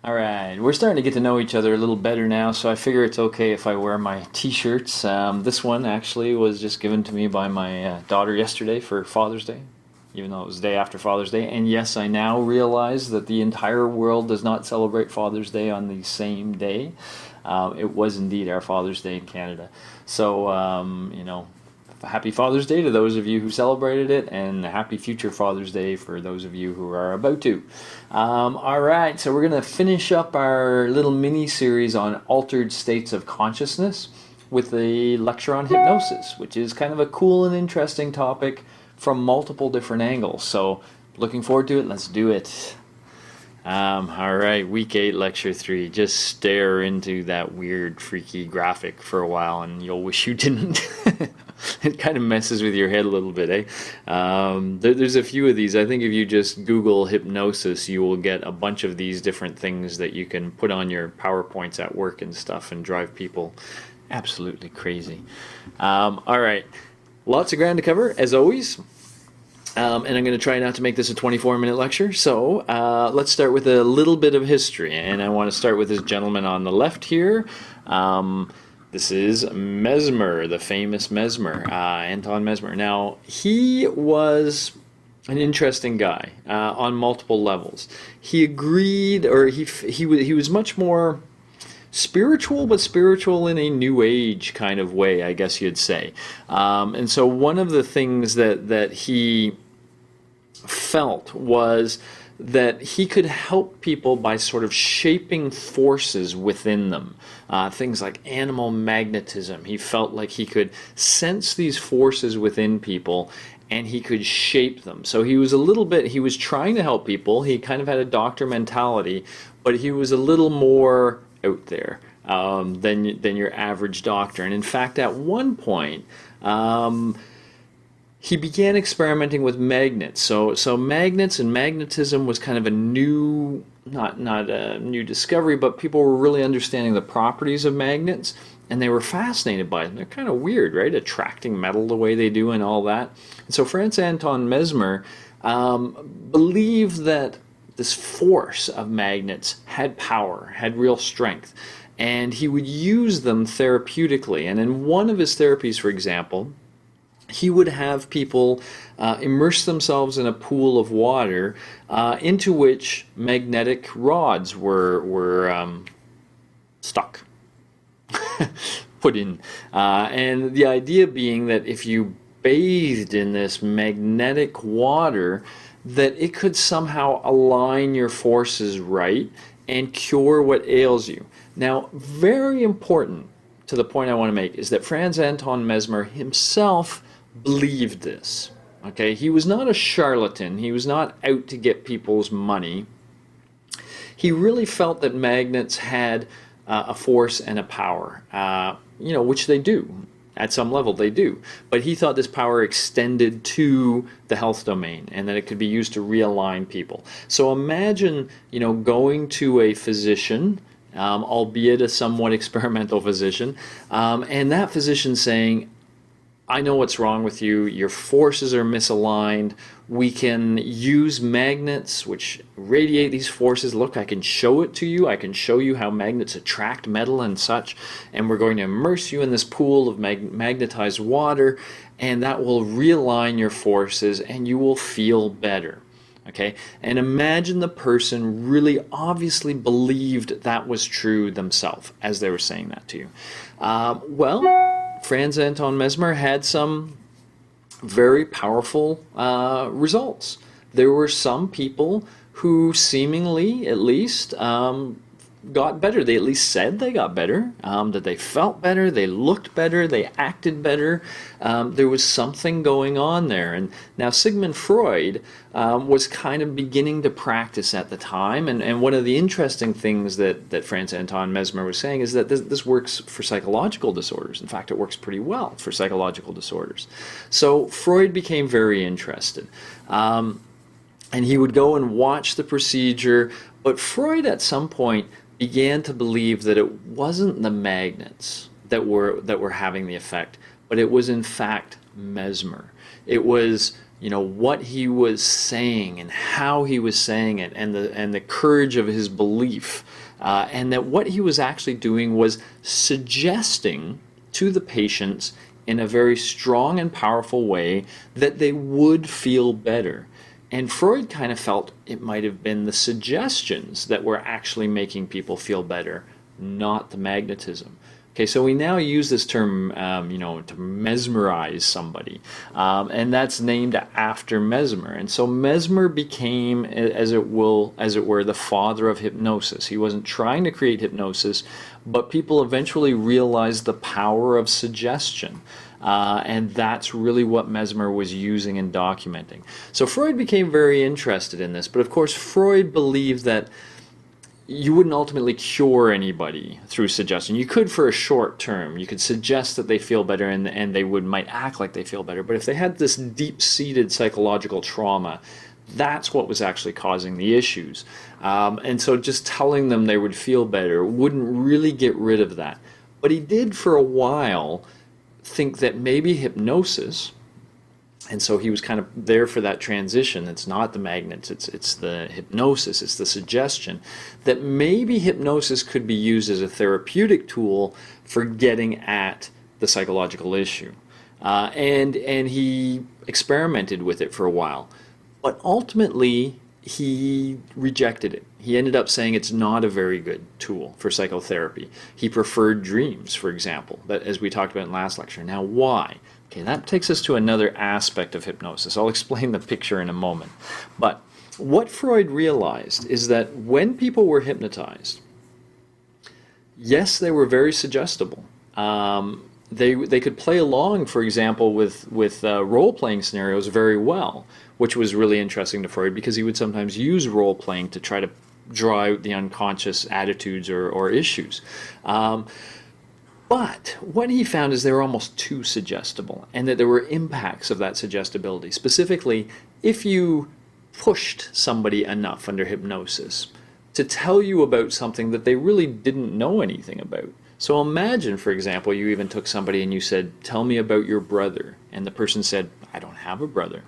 All right, we're starting to get to know each other a little better now, so I figure it's okay if I wear my t-shirts. This one actually was just given to me by my daughter yesterday for Father's Day, even though it was the day after Father's Day. And yes, I now realize that the entire world does not celebrate Father's Day on the same day. It was indeed our Father's Day in Canada. So, happy Father's Day to those of you who celebrated it, and happy future Father's Day for those of you who are about to. All right, so we're going to finish up our little mini series on altered states of consciousness with the lecture on hypnosis, which is kind of a cool and interesting topic from multiple different angles. So, looking forward to it. Let's do it. All right, week 8, lecture 3. Just stare into that weird, freaky graphic for a while, and you'll wish you didn't. It kind of messes with your head a little bit, eh? There's a few of these. I think if you just Google hypnosis, you will get a bunch of these different things that you can put on your PowerPoints at work and stuff and drive people absolutely crazy. All right, lots of ground to cover, as always. And I'm going to try not to make this a 24-minute lecture. So let's start with a little bit of history. And I want to start with this gentleman on the left here. This is Mesmer, the famous Mesmer, Anton Mesmer. Now, he was an interesting guy on multiple levels. He agreed, or he was much more spiritual, but spiritual in a new age kind of way, I guess you'd say. And so one of the things that he felt was that he could help people by sort of shaping forces within them. Things like animal magnetism. He felt like he could sense these forces within people and he could shape them. So he was trying to help people. He kind of had a doctor mentality, but he was a little more out there than your average doctor. And in fact, at one point, he began experimenting with magnets. So magnets and magnetism was kind of a new, not a new discovery, but people were really understanding the properties of magnets, and they were fascinated by them. They're kind of weird, right? Attracting metal the way they do and all that. And so Franz Anton Mesmer believed that this force of magnets had power, had real strength, and he would use them therapeutically. And in one of his therapies, for example, he would have people immerse themselves in a pool of water into which magnetic rods were stuck, put in. And the idea being that if you bathed in this magnetic water, that it could somehow align your forces right and cure what ails you. Now, very important to the point I want to make is that Franz Anton Mesmer himself believed this. Okay, he was not a charlatan. He was not out to get people's money. He really felt that magnets had a force and a power, which they do. At some level, they do. But he thought this power extended to the health domain and that it could be used to realign people. So imagine, going to a physician, albeit a somewhat experimental physician, and that physician saying, I know what's wrong with you. Your forces are misaligned. We can use magnets which radiate these forces. Look, I can show it to you. I can show you how magnets attract metal and such. And we're going to immerse you in this pool of magnetized water, and that will realign your forces and you will feel better. Okay? And imagine the person really obviously believed that was true themselves as they were saying that to you. Franz Anton Mesmer had some very powerful results. There were some people who seemingly, at least, got better. They at least said they got better, that they felt better, they looked better, they acted better. There was something going on there. And now Sigmund Freud was kind of beginning to practice at the time. And one of the interesting things that Franz Anton Mesmer was saying is that this works for psychological disorders. In fact, it works pretty well for psychological disorders. So Freud became very interested. And he would go and watch the procedure. But Freud at some point began to believe that it wasn't the magnets that were having the effect, but it was in fact Mesmer. It was what he was saying and how he was saying it, and the courage of his belief, and that what he was actually doing was suggesting to the patients in a very strong and powerful way that they would feel better. And Freud kind of felt it might have been the suggestions that were actually making people feel better, not the magnetism. Okay, so we now use this term, to mesmerize somebody, and that's named after Mesmer. And so Mesmer became, as it were, the father of hypnosis. He wasn't trying to create hypnosis, but people eventually realized the power of suggestion. And that's really what Mesmer was using and documenting. So Freud became very interested in this, but of course Freud believed that you wouldn't ultimately cure anybody through suggestion. You could for a short term. You could suggest that they feel better, and they might act like they feel better. But if they had this deep-seated psychological trauma, that's what was actually causing the issues. And so just telling them they would feel better wouldn't really get rid of that. But he did for a while think that maybe hypnosis, and so he was kind of there for that transition. It's not the magnets, it's the hypnosis, it's the suggestion, that maybe hypnosis could be used as a therapeutic tool for getting at the psychological issue. And he experimented with it for a while. But ultimately, he rejected it. He ended up saying it's not a very good tool for psychotherapy. He preferred dreams, for example, that, as we talked about in last lecture. Now, why? Okay, that takes us to another aspect of hypnosis. I'll explain the picture in a moment. But what Freud realized is that when people were hypnotized, yes, they were very suggestible. They could play along, for example, with role-playing scenarios very well, which was really interesting to Freud because he would sometimes use role-playing to try to draw out the unconscious attitudes or issues. But what he found is they were almost too suggestible, and that there were impacts of that suggestibility. Specifically, if you pushed somebody enough under hypnosis to tell you about something that they really didn't know anything about. So imagine, for example, you even took somebody and you said, "Tell me about your brother." And the person said, "I don't have a brother."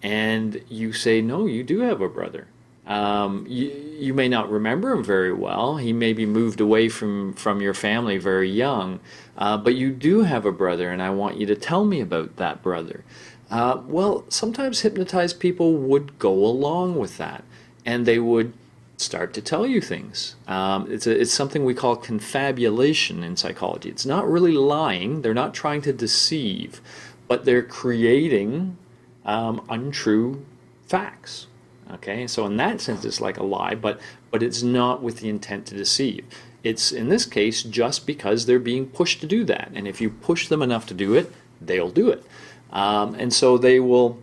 And you say, "No, you do have a brother. You may not remember him very well. He may be moved away from your family very young, but you do have a brother, and I want you to tell me about that brother." Well, sometimes hypnotized people would go along with that, and they would start to tell you things. It's something we call confabulation in psychology. It's not really lying. They're not trying to deceive, but they're creating untrue facts. Okay, so in that sense, it's like a lie, but it's not with the intent to deceive. It's, in this case, just because they're being pushed to do that. And if you push them enough to do it, they'll do it. And so they will,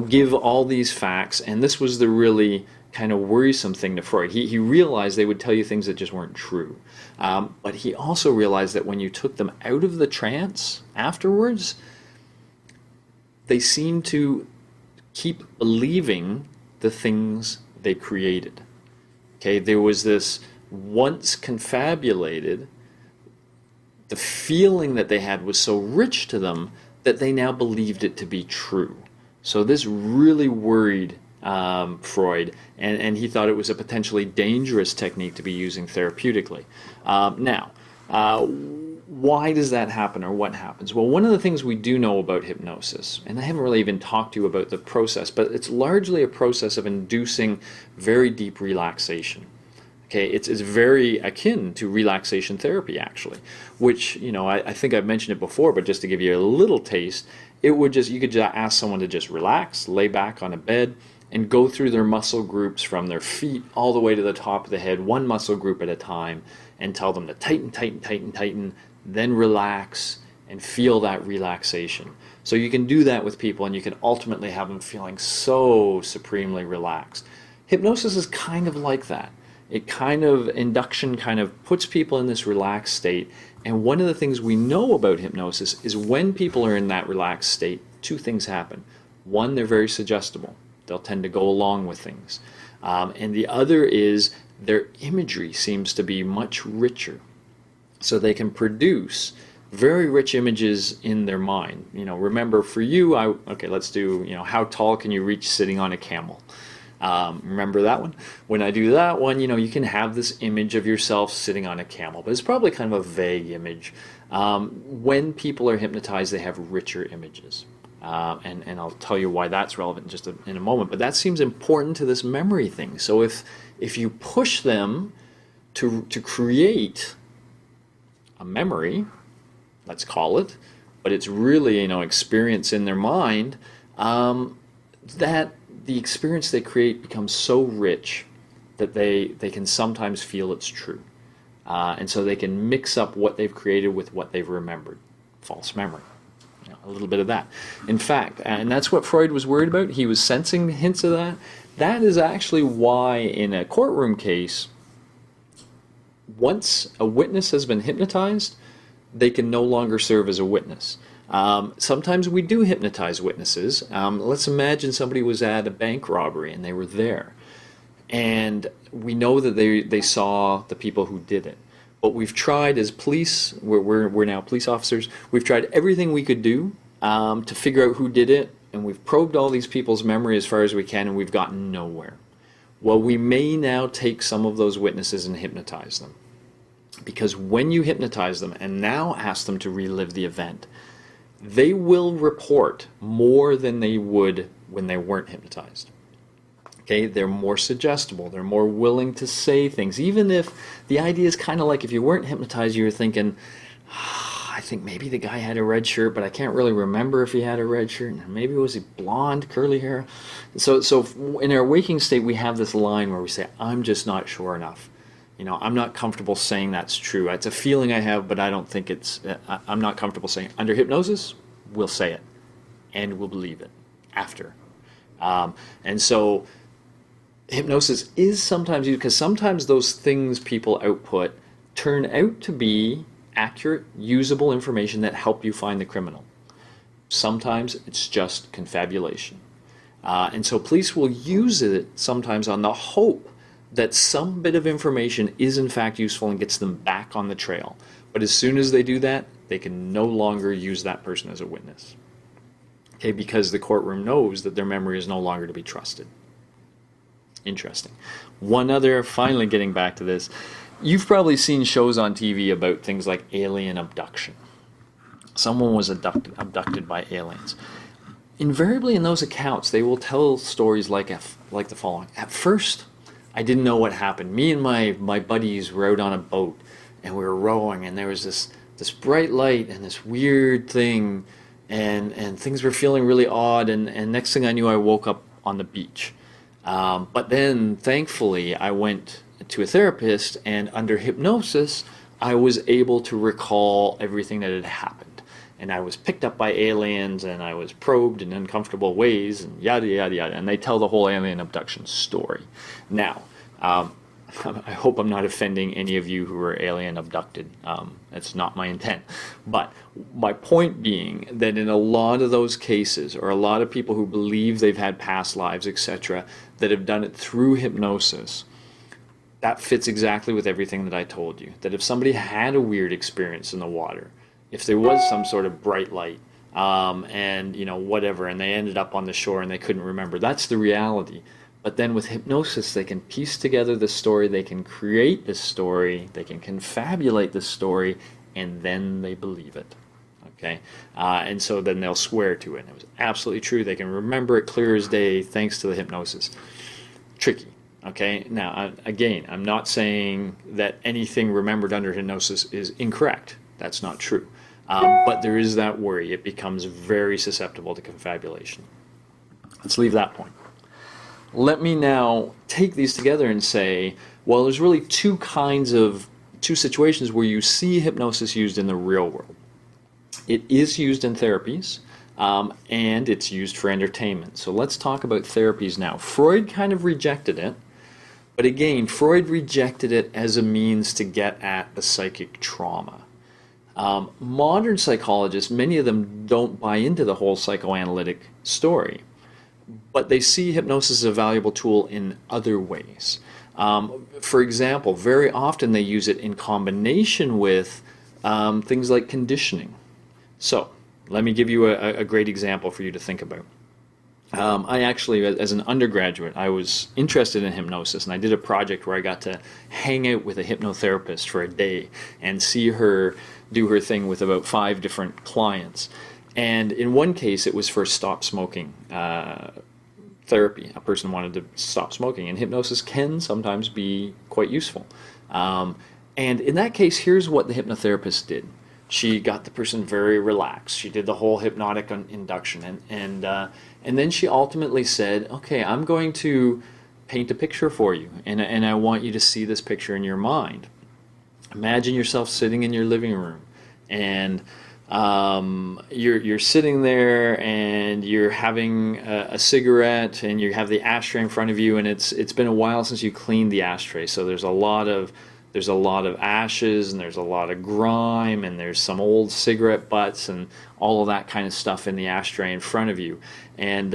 give all these facts. And this was the really kind of worrisome thing to Freud. He realized they would tell you things that just weren't true. But he also realized that when you took them out of the trance afterwards, they seemed to keep believing the things they created. Okay, there was this, once confabulated, the feeling that they had was so rich to them that they now believed it to be true. So this really worried Freud, and he thought it was a potentially dangerous technique to be using therapeutically. Now, why does that happen, or what happens? Well, one of the things we do know about hypnosis, and I haven't really even talked to you about the process, but it's largely a process of inducing very deep relaxation. Okay, it's very akin to relaxation therapy, actually, which, I think I've mentioned it before, but just to give you a little taste, you could just ask someone to just relax, lay back on a bed, and go through their muscle groups from their feet all the way to the top of the head, one muscle group at a time, and tell them to tighten, tighten, tighten, tighten, then relax and feel that relaxation. So you can do that with people, and you can ultimately have them feeling so supremely relaxed. Hypnosis is kind of like that. Induction kind of puts people in this relaxed state. And one of the things we know about hypnosis is when people are in that relaxed state, two things happen. One, they're very suggestible. They'll tend to go along with things. And the other is their imagery seems to be much richer. So they can produce very rich images in their mind. Remember for you, okay, let's do, how tall can you reach sitting on a camel? Remember that one? When I do that one, you can have this image of yourself sitting on a camel, but it's probably kind of a vague image. When people are hypnotized, they have richer images. And I'll tell you why that's relevant just in a moment. But that seems important to this memory thing. So if you push them to create a memory, let's call it, but it's really experience in their mind, that the experience they create becomes so rich that they can sometimes feel it's true. And so they can mix up what they've created with what they've remembered. False memory. A little bit of that. In fact, and that's what Freud was worried about. He was sensing hints of that. That is actually why in a courtroom case, once a witness has been hypnotized, they can no longer serve as a witness. Sometimes we do hypnotize witnesses. Let's imagine somebody was at a bank robbery and they were there. And we know that they saw the people who did it. But we've tried as police, we're now police officers, we've tried everything we could do to figure out who did it, and we've probed all these people's memory as far as we can, and we've gotten nowhere. Well, we may now take some of those witnesses and hypnotize them. Because when you hypnotize them and now ask them to relive the event, they will report more than they would when they weren't hypnotized. Okay, they're more suggestible, they're more willing to say things, even if the idea is kind of like if you weren't hypnotized, you were thinking, I think maybe the guy had a red shirt, but I can't really remember if he had a red shirt, and maybe was he blonde, curly hair? So in our waking state, we have this line where we say, I'm just not sure enough. I'm not comfortable saying that's true. It's a feeling I have, but I don't think I'm not comfortable saying it. Under hypnosis, we'll say it, and we'll believe it after. And so hypnosis is sometimes used because sometimes those things people output turn out to be accurate, usable information that help you find the criminal. Sometimes it's just confabulation. And so police will use it sometimes on the hope that some bit of information is in fact useful and gets them back on the trail. But as soon as they do that, they can no longer use that person as a witness. Okay, because the courtroom knows that their memory is no longer to be trusted. Interesting. One other, finally getting back to this, you've probably seen shows on TV about things like alien abduction. Someone was abducted by aliens. Invariably in those accounts, they will tell stories like the following. At first, I didn't know what happened. Me and my buddies were out on a boat, and we were rowing, and there was this bright light and this weird thing, and things were feeling really odd, and next thing I knew, I woke up on the beach. But then, thankfully, I went to a therapist, and under hypnosis, I was able to recall everything that had happened. And I was picked up by aliens, and I was probed in uncomfortable ways, and yada, yada, yada. And they tell the whole alien abduction story. Now, I hope I'm not offending any of you who are alien abducted. That's not my intent. But my point being that in a lot of those cases, or a lot of people who believe they've had past lives, etc., that have done it through hypnosis, that fits exactly with everything that I told you. That if somebody had a weird experience in the water, if there was some sort of bright light, and whatever, and they ended up on the shore and they couldn't remember, that's the reality. But then with hypnosis, they can piece together the story, they can create this story, they can confabulate this story, and then they believe it. Okay? And so then they'll swear to it. And it was absolutely true. They can remember it clear as day thanks to the hypnosis. Tricky. Okay? Now, again, I'm not saying that anything remembered under hypnosis is incorrect. That's not true. But there is that worry. It becomes very susceptible to confabulation. Let's leave that point. Let me now take these together and say, well, there's really two situations where you see hypnosis used in the real world. It is used in therapies, and it's used for entertainment. So let's talk about therapies now. Freud kind of rejected it, but again, Freud rejected it as a means to get at the psychic trauma. Modern psychologists, many of them don't buy into the whole psychoanalytic story, but they see hypnosis as a valuable tool in other ways. For example, very often they use it in combination with things like conditioning. So let me give you a great example for you to think about. I actually, as an undergraduate, I was interested in hypnosis, and I did a project where I got to hang out with a hypnotherapist for a day and see her do her thing with about 5 different clients. And in one case, it was for stop smoking therapy. A person wanted to stop smoking, and hypnosis can sometimes be quite useful. And in that case, here's what the hypnotherapist did. She got the person very relaxed. She did the whole hypnotic induction, and then she ultimately said, "Okay, I'm going to paint a picture for you, and I want you to see this picture in your mind. Imagine yourself sitting in your living room, and you're sitting there, and you're having a cigarette, and you have the ashtray in front of you, and it's been a while since you cleaned the ashtray, so there's a lot of ashes, and there's a lot of grime, and there's some old cigarette butts and all of that kind of stuff in the ashtray in front of you. And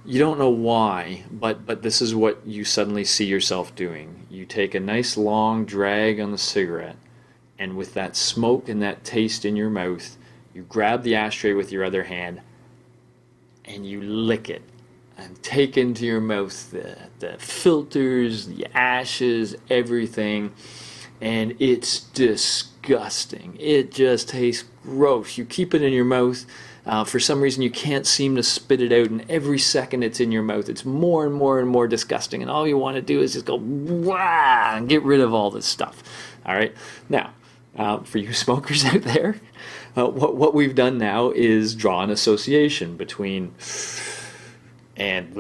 you don't know why, but this is what you suddenly see yourself doing. You take a nice long drag on the cigarette, and with that smoke and that taste in your mouth, you grab the ashtray with your other hand, and you lick it. And take into your mouth the filters, the ashes, everything, and it's disgusting. It just tastes gross. You keep it in your mouth. For some reason, you can't seem to spit it out, and every second it's in your mouth, it's more and more and more disgusting, and all you want to do is just go, wah, and get rid of all this stuff. All right? Now, for you smokers out there, what we've done now is draw an association between and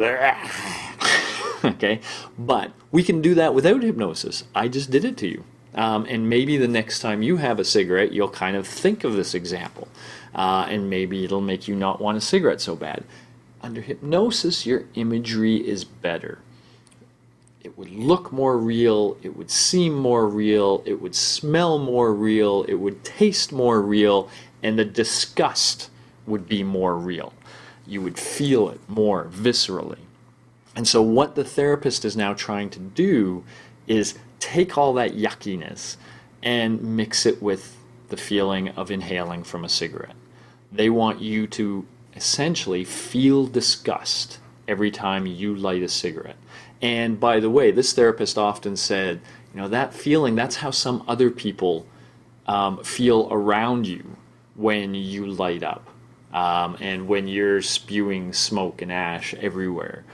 okay, but we can do that without hypnosis. I just did it to you, and maybe the next time you have a cigarette, you'll kind of think of this example, and maybe it'll make you not want a cigarette so bad. Under hypnosis, your imagery is better. It would look more real, it would seem more real, it would smell more real, it would taste more real, and the disgust would be more real. You would feel it more viscerally. And so what the therapist is now trying to do is take all that yuckiness and mix it with the feeling of inhaling from a cigarette. They want you to essentially feel disgust every time you light a cigarette. And by the way, this therapist often said, that feeling, that's how some other people feel around you when you light up. And when you're spewing smoke and ash everywhere,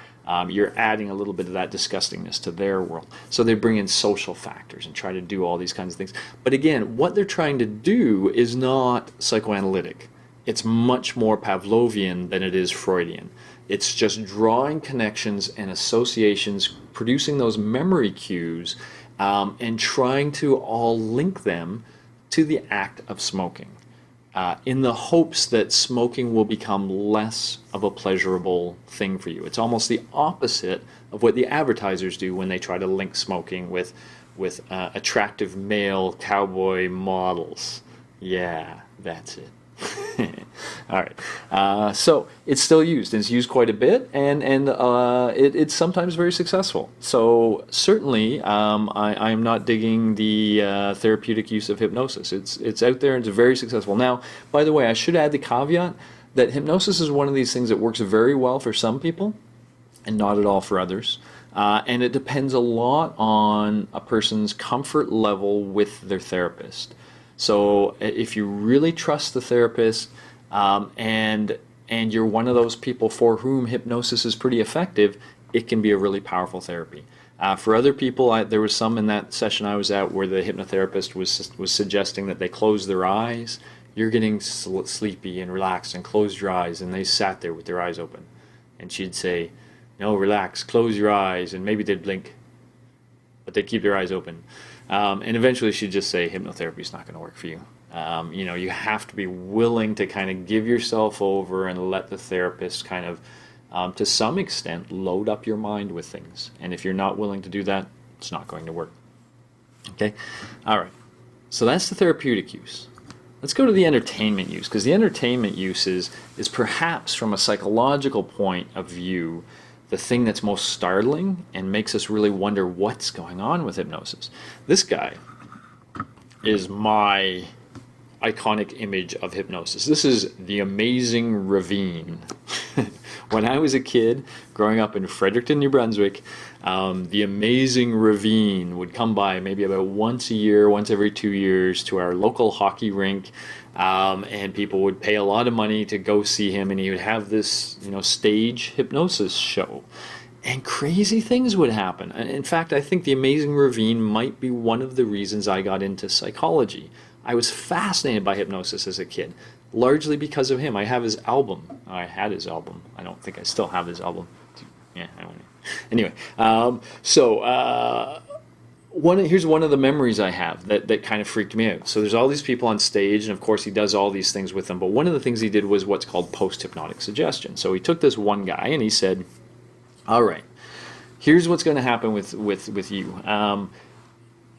you're adding a little bit of that disgustingness to their world. So they bring in social factors and try to do all these kinds of things. But again, what they're trying to do is not psychoanalytic. It's much more Pavlovian than it is Freudian. It's just drawing connections and associations, producing those memory cues, and trying to all link them to the act of smoking. In the hopes that smoking will become less of a pleasurable thing for you. It's almost the opposite of what the advertisers do when they try to link smoking with attractive male cowboy models. Yeah, that's it. All right. So it's still used, and it's used quite a bit, and it's sometimes very successful. So certainly, I am not digging the therapeutic use of hypnosis. It's out there, and it's very successful. Now, by the way, I should add the caveat that hypnosis is one of these things that works very well for some people, and not at all for others. And it depends a lot on a person's comfort level with their therapist. So if you really trust the therapist, and you're one of those people for whom hypnosis is pretty effective, it can be a really powerful therapy. For other people, there was some in that session I was at where the hypnotherapist was suggesting that they close their eyes. You're getting sleepy and relaxed, and close your eyes, and they sat there with their eyes open. And she'd say, no, relax, close your eyes, and maybe they'd blink, but they'd keep their eyes open. And eventually she'd just say, hypnotherapy is not going to work for you. You have to be willing to kind of give yourself over and let the therapist kind of, to some extent, load up your mind with things. And if you're not willing to do that, it's not going to work. Okay? All right. So that's the therapeutic use. Let's go to the entertainment use, because the entertainment use is perhaps, from a psychological point of view, the thing that's most startling and makes us really wonder what's going on with hypnosis. This guy is my iconic image of hypnosis. This is the amazing ravine. When I was a kid, growing up in Fredericton, New Brunswick, the amazing ravine would come by maybe about once a year, once every 2 years, to our local hockey rink, and people would pay a lot of money to go see him, and he would have this, stage hypnosis show. And crazy things would happen. In fact, I think the amazing ravine might be one of the reasons I got into psychology. I was fascinated by hypnosis as a kid, largely because of him. I have his album. I had his album. I don't think I still have his album. Yeah, I don't know. Anyway, here's one of the memories I have that kind of freaked me out. So there's all these people on stage, and of course he does all these things with them. But one of the things he did was what's called post-hypnotic suggestion. So he took this one guy and he said, all right, here's what's going to happen with you.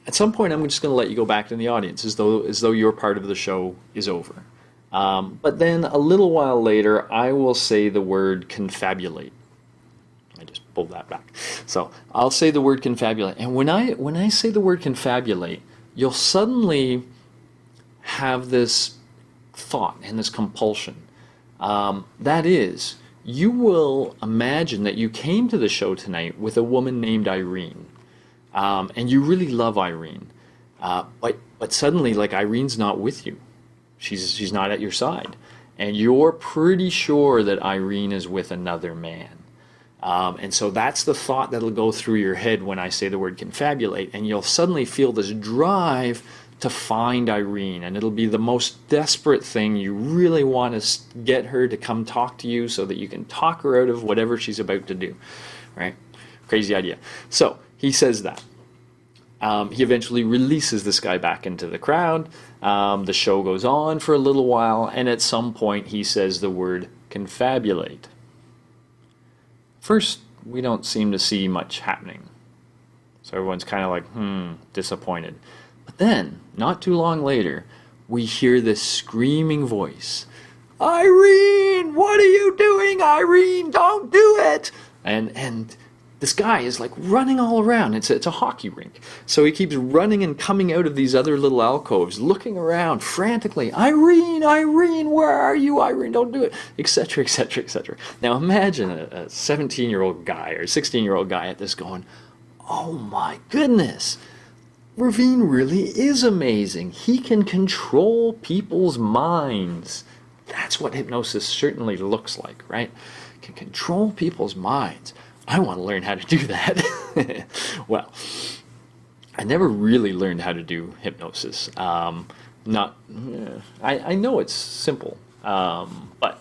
At some point, I'm just going to let you go back to the audience as though your part of the show is over. But then a little while later, I will say the word confabulate. I just pulled that back. So I'll say the word confabulate. And when I say the word confabulate, you'll suddenly have this thought and this compulsion. That is, you will imagine that you came to the show tonight with a woman named Irene. And you really love Irene. But suddenly, like, Irene's not with you. She's not at your side. And you're pretty sure that Irene is with another man. And so that's the thought that'll go through your head when I say the word confabulate. And you'll suddenly feel this drive to find Irene. And it'll be the most desperate thing. You really want to get her to come talk to you so that you can talk her out of whatever she's about to do. Right? Crazy idea. So he says that. He eventually releases this guy back into the crowd. The show goes on for a little while, and at some point he says the word confabulate. First, we don't seem to see much happening. So everyone's kind of like, disappointed. But then, not too long later, we hear this screaming voice. Irene, what are you doing, Irene? Don't do it! And this guy is like running all around. It's a hockey rink. So he keeps running and coming out of these other little alcoves, looking around frantically. Irene, Irene, where are you? Irene, don't do it, etc., etc., etc. Now imagine a 17-year-old guy or 16-year-old guy at this going, oh my goodness, Ravine really is amazing. He can control people's minds. That's what hypnosis certainly looks like, right? Can control people's minds. I want to learn how to do that. Well, I never really learned how to do hypnosis. I know it's simple, but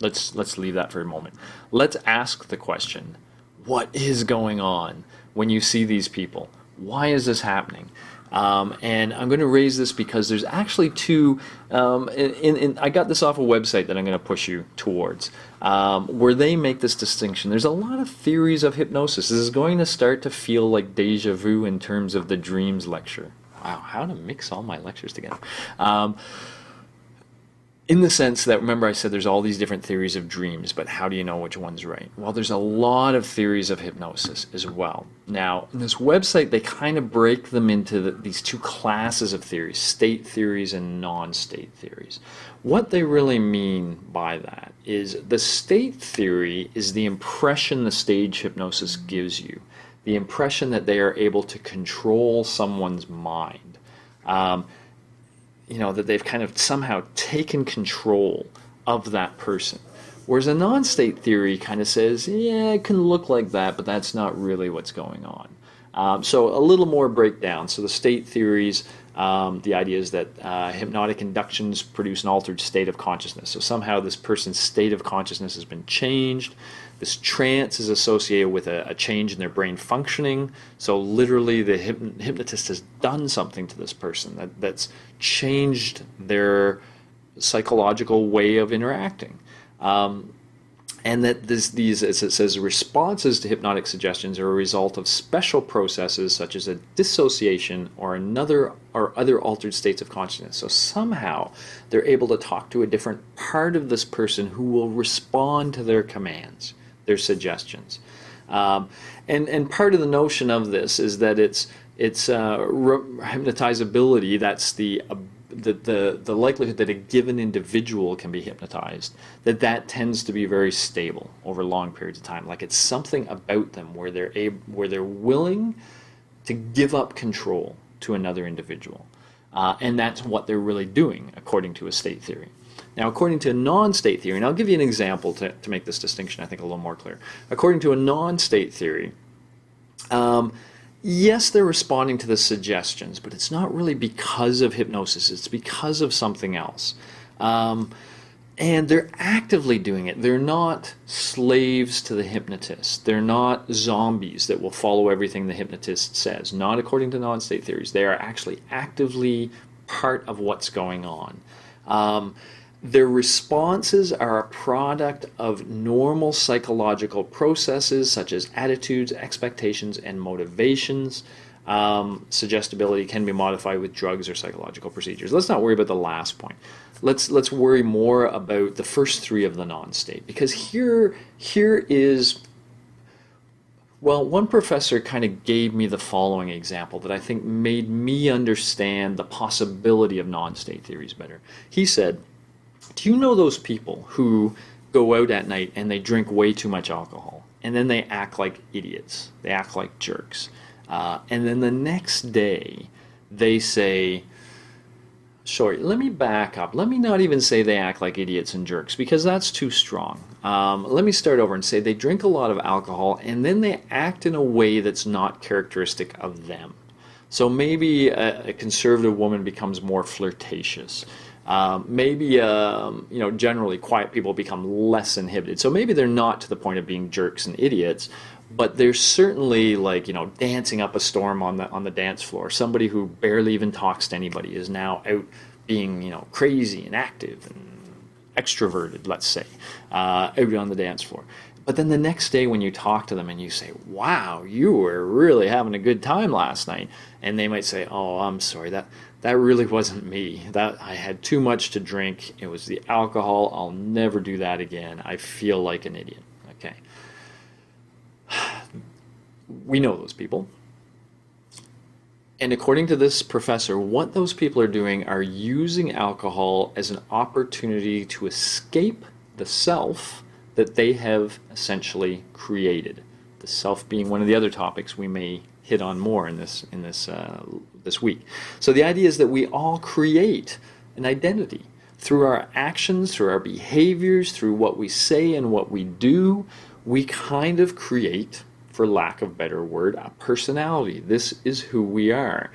let's leave that for a moment. Let's ask the question: what is going on when you see these people? Why is this happening? And I'm going to raise this because there's actually two, I got this off a website that I'm going to push you towards, where they make this distinction. There's a lot of theories of hypnosis. This is going to start to feel like deja vu in terms of the dreams lecture. Wow, how to mix all my lectures together. In the sense that, remember I said there's all these different theories of dreams, but how do you know which one's right? Well, there's a lot of theories of hypnosis as well. Now, in this website, they kind of break them into these two classes of theories, state theories and non-state theories. What they really mean by that is the state theory is the impression the stage hypnosis gives you, the impression that they are able to control someone's mind. That they've kind of somehow taken control of that person. Whereas a non-state theory kind of says, yeah, it can look like that, but that's not really what's going on. So a little more breakdown. So the state theories, the idea is that hypnotic inductions produce an altered state of consciousness. So somehow this person's state of consciousness has been changed. This trance is associated with a change in their brain functioning. So literally the hypnotist has done something to this person that's changed their psychological way of interacting. And that these, as it says, responses to hypnotic suggestions are a result of special processes such as a dissociation or other altered states of consciousness. So somehow they're able to talk to a different part of this person who will respond to their commands, their suggestions. And part of the notion of this is that it's It's hypnotizability. That's the likelihood that a given individual can be hypnotized. That tends to be very stable over long periods of time. Like it's something about them where they're willing to give up control to another individual, and that's what they're really doing according to a state theory. Now, according to a non-state theory, and I'll give you an example to make this distinction, I think, a little more clear. According to a non-state theory, yes, they're responding to the suggestions, but it's not really because of hypnosis. It's because of something else. And they're actively doing it. They're not slaves to the hypnotist. They're not zombies that will follow everything the hypnotist says. Not according to non-state theories. They are actually actively part of what's going on. Their responses are a product of normal psychological processes such as attitudes, expectations, and motivations. Suggestibility can be modified with drugs or psychological procedures. Let's not worry about the last point. Let's worry more about the first three of the non-state, because here is, well, one professor kind of gave me the following example that I think made me understand the possibility of non-state theories better. He said, do you know those people who go out at night and they drink way too much alcohol and then they act like idiots, they act like jerks, and then the next day they say, sorry, let me back up. Let me not even say they act like idiots and jerks, because that's too strong. Let me start over and say they drink a lot of alcohol and then they act in a way that's not characteristic of them. So maybe a conservative woman becomes more flirtatious. Maybe generally quiet people become less inhibited. So maybe they're not to the point of being jerks and idiots, but they're certainly dancing up a storm on the dance floor. Somebody who barely even talks to anybody is now out being crazy and active and extroverted, let's say, out on the dance floor. But then the next day when you talk to them and you say, wow, you were really having a good time last night, and they might say, oh, I'm sorry, that really wasn't me. That I had too much to drink. It was the alcohol. I'll never do that again. I feel like an idiot. Okay. We know those people. And according to this professor, what those people are doing are using alcohol as an opportunity to escape the self that they have essentially created. The self being one of the other topics we may hit on more in this week. So the idea is that we all create an identity through our actions, through our behaviors, through what we say and what we do. We kind of create, for lack of a better word, a personality. This is who we are.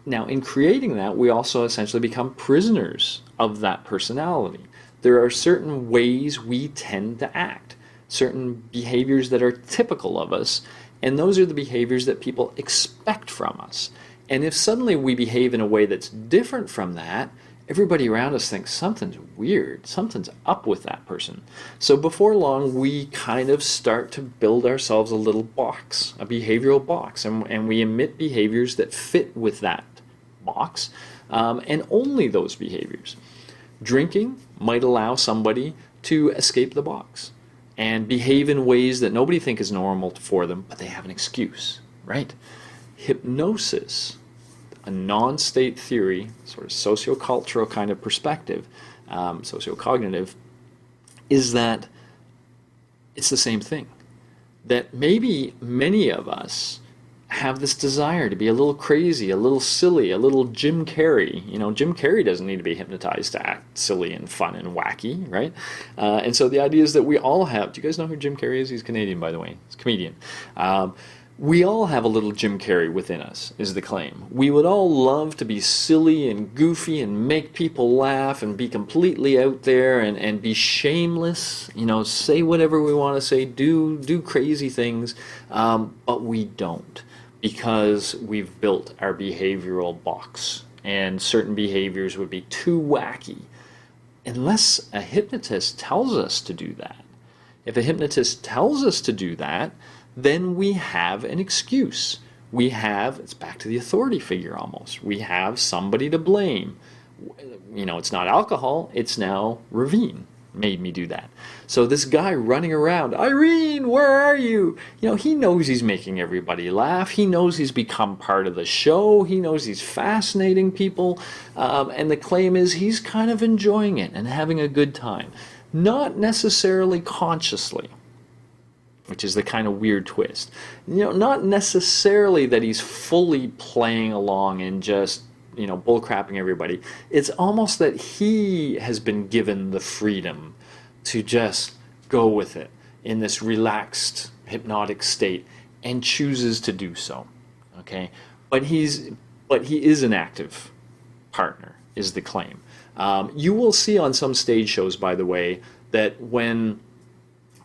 Now, in creating that, we also essentially become prisoners of that personality. There are certain ways we tend to act, certain behaviors that are typical of us, and those are the behaviors that people expect from us. And if suddenly we behave in a way that's different from that, everybody around us thinks something's weird, something's up with that person. So before long, we kind of start to build ourselves a little box, a behavioral box, and we emit behaviors that fit with that box, and only those behaviors. Drinking might allow somebody to escape the box and behave in ways that nobody thinks is normal for them, but they have an excuse, right? Hypnosis, a non-state theory, sort of sociocultural kind of perspective, sociocognitive, is that it's the same thing. That maybe many of us have this desire to be a little crazy, a little silly, a little Jim Carrey. Jim Carrey doesn't need to be hypnotized to act silly and fun and wacky, right? And so the idea is that we all have, do you guys know who Jim Carrey is? He's Canadian, by the way. He's a comedian. We all have a little Jim Carrey within us, is the claim. We would all love to be silly and goofy and make people laugh and be completely out there and be shameless, say whatever we want to say, do crazy things, but we don't, because we've built our behavioral box, and certain behaviors would be too wacky, unless a hypnotist tells us to do that. If a hypnotist tells us to do that, then we have an excuse. It's back to the authority figure almost. We have somebody to blame. It's not alcohol, it's now Ravine. made me do that. So this guy running around, Irene, where are you? You know, he knows he's making everybody laugh. He knows he's become part of the show. He knows he's fascinating people. And the claim is he's kind of enjoying it and having a good time. Not necessarily consciously, which is the kind of weird twist. You know, not necessarily that he's fully playing along and just, you know, bullcrapping everybody. It's almost that he has been given the freedom to just go with it in this relaxed hypnotic state and chooses to do so. Okay, but he is an active partner, is the claim. You will see on some stage shows, by the way, that when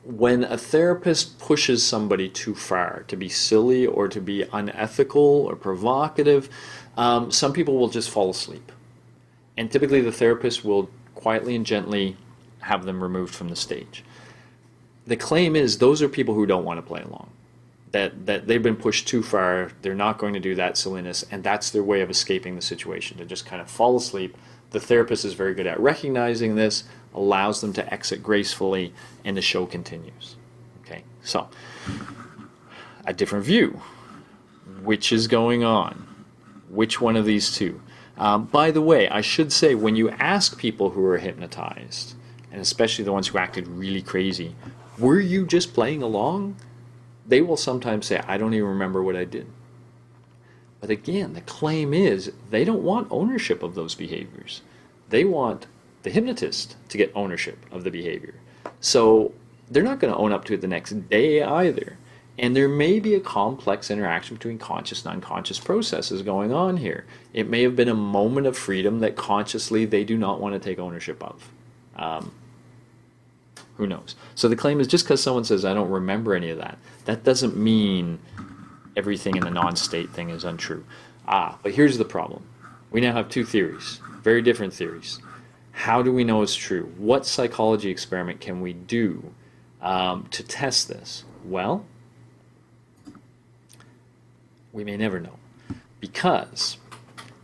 a therapist pushes somebody too far to be silly or to be unethical or provocative, some people will just fall asleep. And typically the therapist will quietly and gently have them removed from the stage. The claim is those are people who don't want to play along. That they've been pushed too far, they're not going to do that silliness, and that's their way of escaping the situation, to just kind of fall asleep. The therapist is very good at recognizing this, allows them to exit gracefully, and the show continues. Okay, so a different view. Which is going on? Which one of these two? By the way, I should say, when you ask people who are hypnotized, and especially the ones who acted really crazy, were you just playing along? They will sometimes say, I don't even remember what I did. But again, the claim is they don't want ownership of those behaviors. They want the hypnotist to get ownership of the behavior. So they're not going to own up to it the next day either. And there may be a complex interaction between conscious and unconscious processes going on here. It may have been a moment of freedom that consciously they do not want to take ownership of. Who knows? So the claim is just because someone says, I don't remember any of that, that doesn't mean everything in the non-state thing is untrue. But here's the problem. We now have two theories, very different theories. How do we know it's true? What psychology experiment can we do to test this? Well, we may never know, because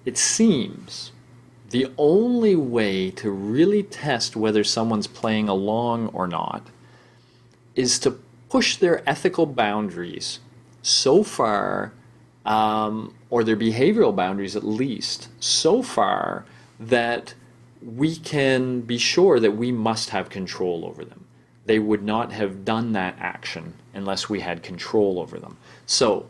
it seems the only way to really test whether someone's playing along or not is to push their ethical boundaries so far, or their behavioral boundaries at least, so far that we can be sure that we must have control over them. They would not have done that action unless we had control over them. So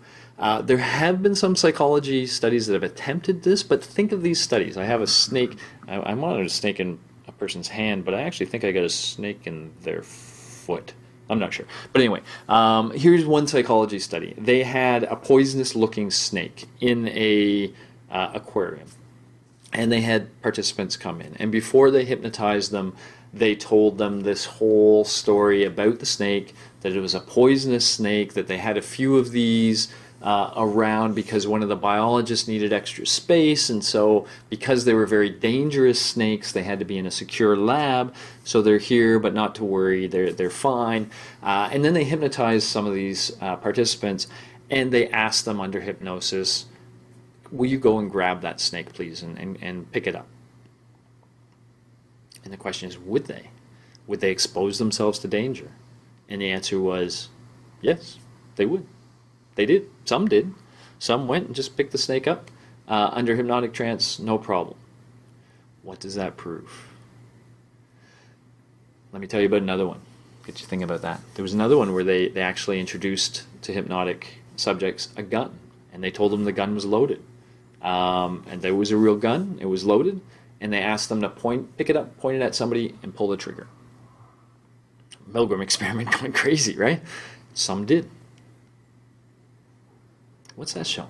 there have been some psychology studies that have attempted this, but think of these studies. I have a snake. I monitored a snake in a person's hand, but I actually think I got a snake in their foot. I'm not sure. But anyway, here's one psychology study. They had a poisonous-looking snake in a aquarium, and they had participants come in. And before they hypnotized them, they told them this whole story about the snake, that it was a poisonous snake, that they had a few of these around because one of the biologists needed extra space, and so because they were very dangerous snakes, they had to be in a secure lab, so they're here, but not to worry, they're fine. And then they hypnotized some of these participants, and they asked them under hypnosis, will you go and grab that snake, please, and pick it up? And the question is, would they? Would they expose themselves to danger? And the answer was, yes, they would. They did. Some did. Some went and just picked the snake up under hypnotic trance, no problem. What does that prove? Let me tell you about another one. Get you thinking about that. There was another one where they actually introduced to hypnotic subjects a gun, and they told them the gun was loaded. And there was a real gun, it was loaded, and they asked them to pick it up, point it at somebody, and pull the trigger. Milgram experiment going crazy, right? Some did. What's that show?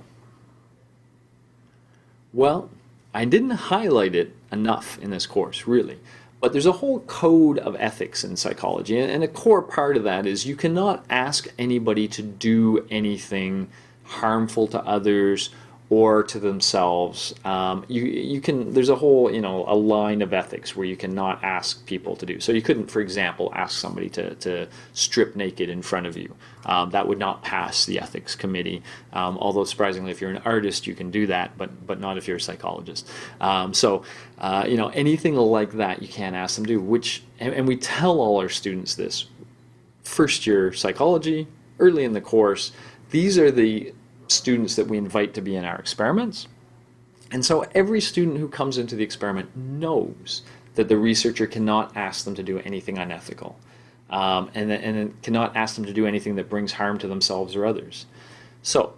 Well, I didn't highlight it enough in this course, really. But there's a whole code of ethics in psychology, and a core part of that is you cannot ask anybody to do anything harmful to others or to themselves. You can, there's a whole, a line of ethics where you cannot ask people to do. So you couldn't, for example, ask somebody to strip naked in front of you. That would not pass the ethics committee. Although surprisingly, if you're an artist, you can do that, but not if you're a psychologist. Anything like that you can't ask them to do, and we tell all our students this. First year psychology, early in the course, these are the students that we invite to be in our experiments. And so every student who comes into the experiment knows that the researcher cannot ask them to do anything unethical, and cannot ask them to do anything that brings harm to themselves or others. So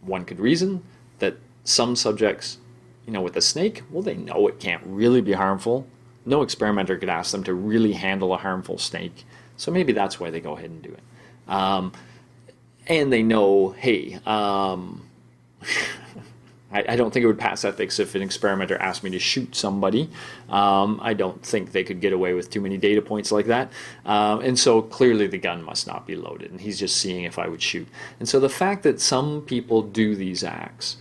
one could reason that some subjects, with a snake, well, they know it can't really be harmful. No experimenter could ask them to really handle a harmful snake. So maybe that's why they go ahead and do it. And they know, hey, I don't think it would pass ethics if an experimenter asked me to shoot somebody. I don't think they could get away with too many data points like that. And so clearly the gun must not be loaded, and he's just seeing if I would shoot. And so the fact that some people do these acts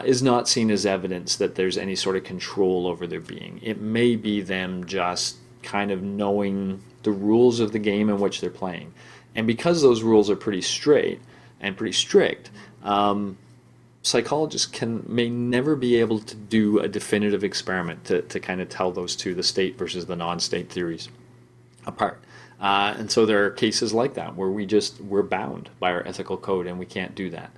is not seen as evidence that there's any sort of control over their being. It may be them just kind of knowing the rules of the game in which they're playing. And because those rules are pretty straight and pretty strict, psychologists may never be able to do a definitive experiment to kind of tell those two, the state versus the non-state theories, apart. And so there are cases like that where we're bound by our ethical code and we can't do that.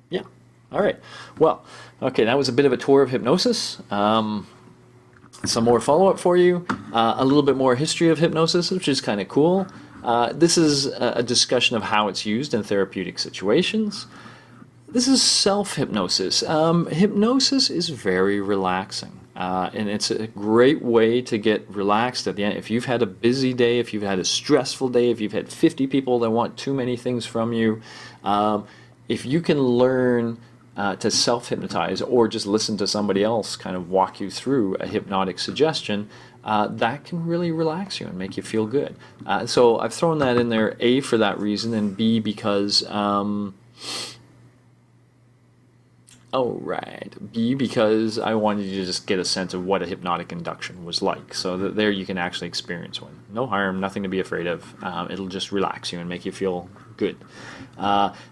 Yeah. All right. Well, okay, that was a bit of a tour of hypnosis. Some more follow-up for you. A little bit more history of hypnosis, which is kind of cool. This is a discussion of how it's used in therapeutic situations. This is self-hypnosis. Hypnosis is very relaxing, and it's a great way to get relaxed at the end. If you've had a busy day, if you've had a stressful day, if you've had 50 people that want too many things from you, if you can learn to self-hypnotize or just listen to somebody else kind of walk you through a hypnotic suggestion, that can really relax you and make you feel good. So I've thrown that in there, A, for that reason, and B, because because I wanted you to just get a sense of what a hypnotic induction was like, so that there you can actually experience one. No harm, nothing to be afraid of. It'll just relax you and make you feel good.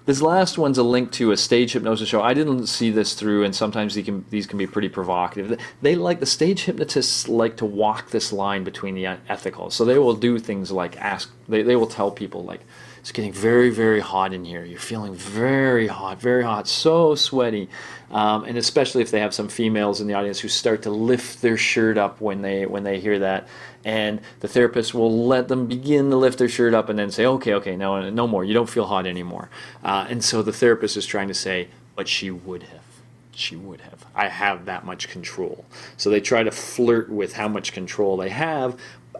This last one's a link to a stage hypnosis show. I didn't see this through, and sometimes these can be pretty provocative. The stage hypnotists like to walk this line between the ethical. So they will do things like they will tell people, like, it's getting very, very hot in here. You're feeling very hot, so sweaty. And especially if they have some females in the audience who start to lift their shirt up when they hear that. And the therapist will let them begin to lift their shirt up and then say, okay, no more. You don't feel hot anymore. And so the therapist is trying to say, but she would have. She would have. I have that much control. So they try to flirt with how much control they have,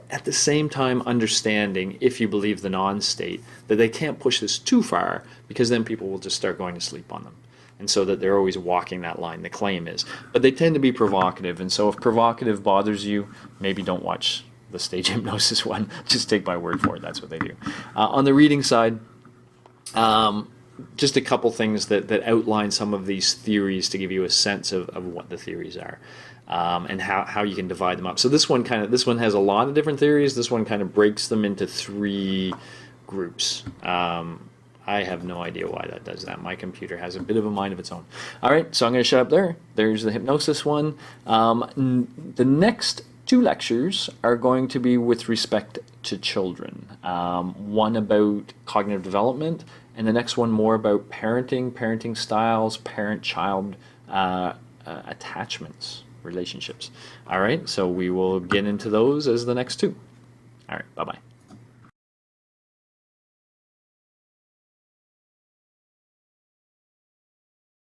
at the same time understanding, if you believe the non-state, that they can't push this too far, because then people will just start going to sleep on them. And so that they're always walking that line, the claim is. But they tend to be provocative, and so if provocative bothers you, maybe don't watch the stage hypnosis one. Just take my word for it, that's what they do. On the reading side, just a couple things that outline some of these theories to give you a sense of what the theories are. And how you can divide them up. So this one has a lot of different theories. This one kind of breaks them into 3 groups. I have no idea why that does that. My computer has a bit of a mind of its own. All right, so I'm going to shut up there. There's the hypnosis one. The next 2 lectures are going to be with respect to children. One about cognitive development, and the next one more about parenting styles, parent-child attachments. Relationships. All right, so we will get into those as the next 2. All right, bye-bye.